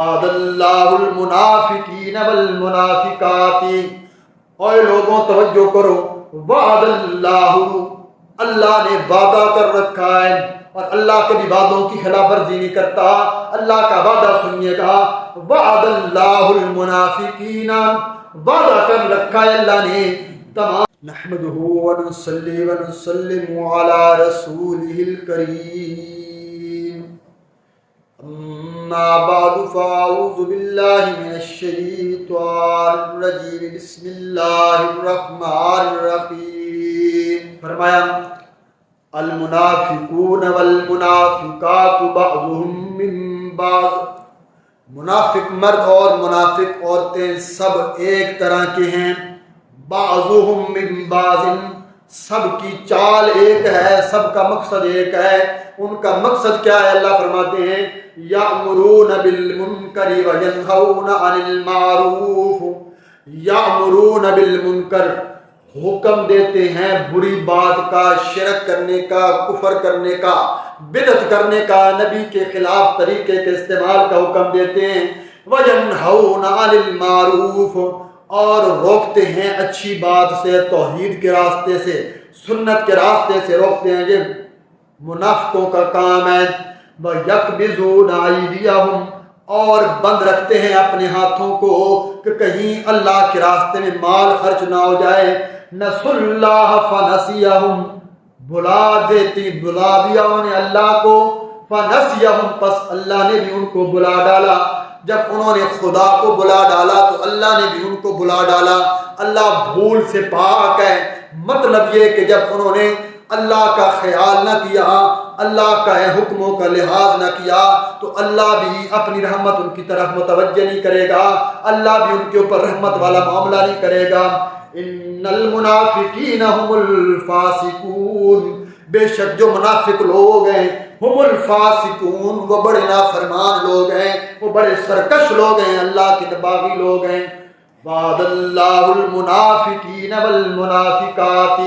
وعد اللہ المنافقین والمنافقات، اور لوگوں توجہ کرو، وعد اللہ، اللہ نے وعدہ کر رکھا ہے، اور اللہ کبھی وعدوں کی خلاف ورزی نہیں کرتا، اللہ کا وعدہ سنیے گا، وعد اللہ المنافقین، وعدہ کر رکھا ہے اللہ نے تمام۔ نحمدہ ونصلی ونسلم علی رسولہ الکریم، اما بعد فاعوذ باللہ من الشیطان الرجیم، بسم اللہ الرحمن الرحیم۔ فرمایا المنافقون والمنافقات بعضهم من بعض، منافق مرد اور منافق عورتیں سب ایک طرح کے ہیں، بعضهم من بعض، سب کی چال ایک ہے، سب کا مقصد ایک ہے۔ ان کا مقصد کیا ہے؟ اللہ فرماتے ہیں یأمرون بالمنکر وینہون عن المعروف، یأمرون بالمنکر، حکم دیتے ہیں بری بات کا، شرک کرنے کا، کفر کرنے کا، بدعت کرنے کا، نبی کے خلاف طریقے کے استعمال کا حکم دیتے ہیں، وینہون عن المعروف، اور روکتے ہیں اچھی بات سے، توحید کے راستے سے، سنت کے راستے سے روکتے ہیں۔ یہ منافقوں کا کام ہے۔ وَيَقْبِضُونَ أَيْدِيَهُمْ، اور بند رکھتے ہیں اپنے ہاتھوں کو کہ کہیں اللہ کے راستے میں مال خرچ نہ ہو جائے۔ نَسُوا اللَّهَ فَنَسِيَهُمْ، بلا دیا انہوں نے اللہ کو، فَنَسِيَهُمْ، پس اللہ نے بھی ان کو بلا ڈالا۔ جب انہوں نے خدا کو بلا ڈالا تو اللہ نے بھی ان کو بلا ڈالا۔ اللہ بھول سے پاک ہے۔ مطلب یہ کہ جب انہوں نے اللہ کا خیال نہ کیا، اللہ کا حکموں کا لحاظ نہ کیا، تو اللہ بھی اپنی رحمت ان کی طرف متوجہ نہیں کرے گا، اللہ بھی ان کے اوپر رحمت والا معاملہ نہیں کرے گا۔ ان المنافقین هم الفاسقون، بے شک جو منافق لوگ ہیں، ہم الفاسقون، وہ بڑے نافرمان لوگ ہیں، وہ بڑے سرکش لوگ ہیں، اللہ کے باغی لوگ ہیں۔ وعد اللہ المنافقین والمنافقات،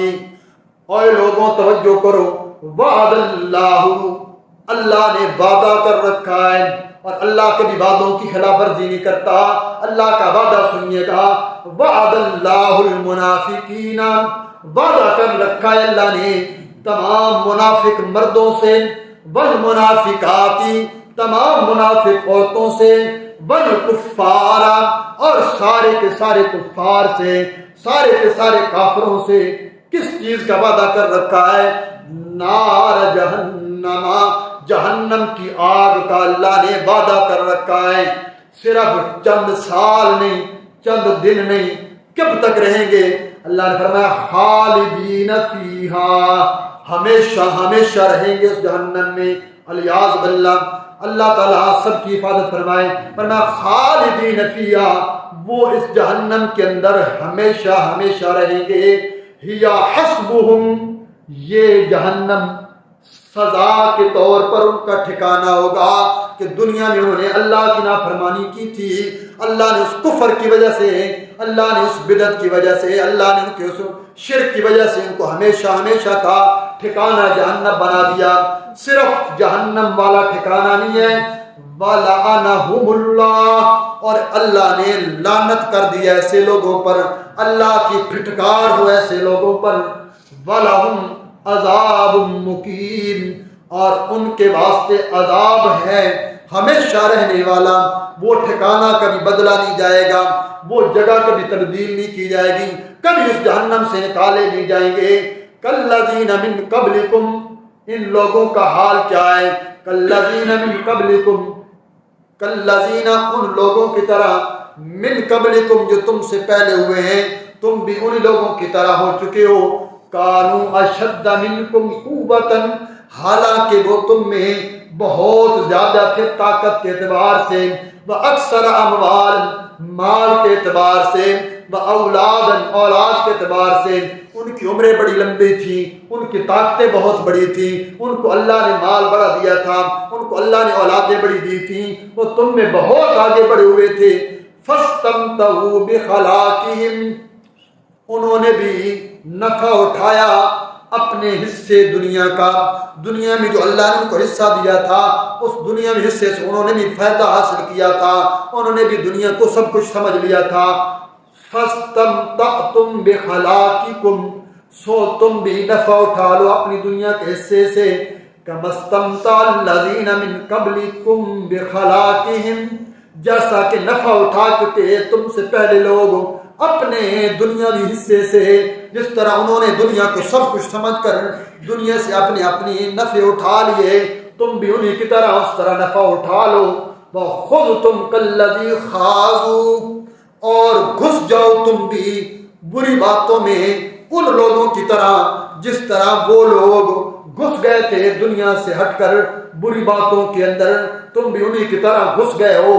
اور لوگوں توجہ کرو، وعد اللہ، اللہ نے وعدہ کر رکھا ہے، اور اللہ کبھی وعدوں کی خلاف ورزی نہیں کرتا، اللہ کا وعدہ سنیے گا، وعد اللہ المنافقین، وعدہ کر رکھا ہے اللہ نے تمام منافق مردوں سے، والمنافقات، تمام منافق عورتوں سے، والکفار، اور سارے کے سارے کفار سے، سارے کے سارے کافروں سے۔ کس چیز کا وعدہ کر رکھا ہے؟ نار جہنم، جہنم کی آگ کا اللہ نے وعدہ کر رکھا ہے۔ صرف چند سال نہیں، چند دن نہیں، کب تک رہیں گے؟ اللہ نے فرمایا خالدین فیہا، ہمیشہ ہمیشہ رہیں گے اس جہنم میں، الیاذ باللہ۔ اللہ تعالیٰ سب کی حفاظت فرمائے۔ فرمایا خالدین فیہا، وہ اس جہنم کے اندر ہمیشہ ہمیشہ رہیں گے۔ ہی حسبہم، یہ جہنم سزا کے طور پر ان کا ٹھکانہ ہوگا کہ دنیا میں انہوں نے اللہ کی نافرمانی کی تھی، اللہ نے اس کفر کی وجہ سے، اللہ نے اس بدعت کی وجہ سے، اللہ نے ان کے اس شرک کی وجہ سے ان کو ہمیشہ ہمیشہ کا ٹھکانہ جہنم بنا دیا۔ صرف جہنم والا ٹھکانہ نہیں ہے، وَلَعَنَهُمُ اللَّهُ، اور اللہ نے لعنت کر دیا ایسے لوگوں پر، اللہ کی پھٹکار ہو ایسے لوگوں پر۔ وَلَهُمْ عَذَابٌ مُقِيمٌ، اور ان کے واسطے عذاب ہے ہمیشہ رہنے والا، وہ ٹھکانہ کبھی بدلا نہیں جائے گا، وہ جگہ کبھی تبدیل نہیں کی جائے گی، کبھی اس جہنم سے نکالے نہیں جائیں گے۔ کالذین من قبلکم، ان لوگوں کا حال کیا ہے؟ کالذین من قبلکم، کالذین، ان لوگوں کی طرح، من قبلکم، جو تم سے پہلے ہوئے ہیں، تم بھی ان لوگوں کی طرح ہو چکے ہو۔ کانوا اشد منکم قوۃ، حالانکہ وہ تم میں بہت زیادہ تھے طاقت کے اعتبار سے، واکثر اموال، مال کے اعتبار سے، واولاد، اولاد کے اعتبار سے، ان کی عمریں بڑی لمبی تھیں، ان کی طاقتیں بہت بڑی تھیں، ان کو اللہ نے مال بڑا دیا تھا، ان کو اللہ نے اولادیں بڑی دی تھیں، وہ تم میں بہت آگے بڑھے ہوئے تھے۔ فاستمتعوا بخلاقہم، انہوں نے بھی نفع اٹھایا اپنے حصے دنیا کا، دنیا میں جو اللہ نے ان کو حصہ دیا تھا اس دنیا میں حصے سے انہوں نے بھی فائدہ حاصل کیا تھا، انہوں نے بھی دنیا کو سب کچھ سمجھ لیا تھا۔ فَاسْتَمْتَعْتُمْ بِخَلَاقِكُمْ، سو تم بھی نفع اٹھا لو اپنی دنیا کے حصے سے، كَمَا اسْتَمْتَعَ الَّذِينَ مِن قَبْلِكُمْ بِخَلَاقِهِمْ، جیسا کہ نفع اٹھا چکے تم سے پہلے لوگ اپنے دنیاوی حصے سے، جس طرح انہوں نے دنیا کو سب کچھ سمجھ کر دنیا سے اپنی نفع اٹھا لیے، تم بھی انہی کی طرح اس طرح نفع اٹھا لو۔ وَخُذْتُمْ كَالَّذِي خَاضُوا، اور گھس جاؤ تم بھی بری باتوں میں ان لوگوں کی طرح جس طرح وہ لوگ گھس گئے تھے دنیا سے ہٹ کر بری باتوں کے اندر، تم بھی انہی کی طرح گھس گئے ہو۔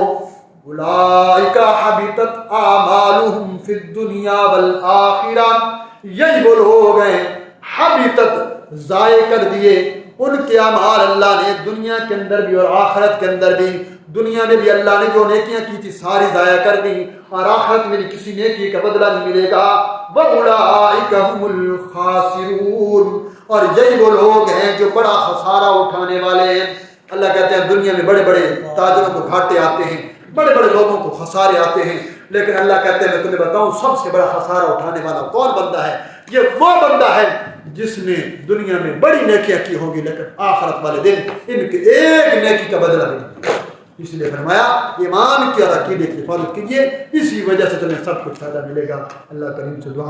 اولئک حبطت اعمالهم فی الدنیا والآخرہ، یہی وہ لوگ ہیں حبطت، ضائع کر دیے ان کے اعمال اللہ نے دنیا کے اندر بھی اور آخرت کے اندر بھی۔ دنیا میں بھی اللہ نے جو نیکیاں کی تھی ساری ضائع کر دی، اور آخرت میں بھی کسی نیکی کا بدلہ نہیں ملے گا۔ وَأُولَئِكَ هُمُ الْخَاسِرُونَ، اور یہی وہ لوگ ہیں جو بڑا خسارہ اٹھانے والے ہیں۔ اللہ کہتے ہیں دنیا میں بڑے بڑے تاجروں کو گھاٹے آتے ہیں، بڑے بڑے لوگوں کو خسارے آتے ہیں، لیکن اللہ کہتے ہیں میں تمہیں بتاؤں سب سے بڑا خسارہ اٹھانے والا کون بندہ ہے؟ یہ وہ بندہ ہے جس نے دنیا میں بڑی نیکیاں کی ہوں گی لیکن آخرت والے دن ان کے ایک نیکی کا بدلہ نہیں ملے گا۔ اس لیے فرمایا ایمان کی اور عقیدے کی حفاظت کیجیے، اسی وجہ سے تمہیں سب کچھ فائدہ ملے گا۔ اللہ کریم سے دعا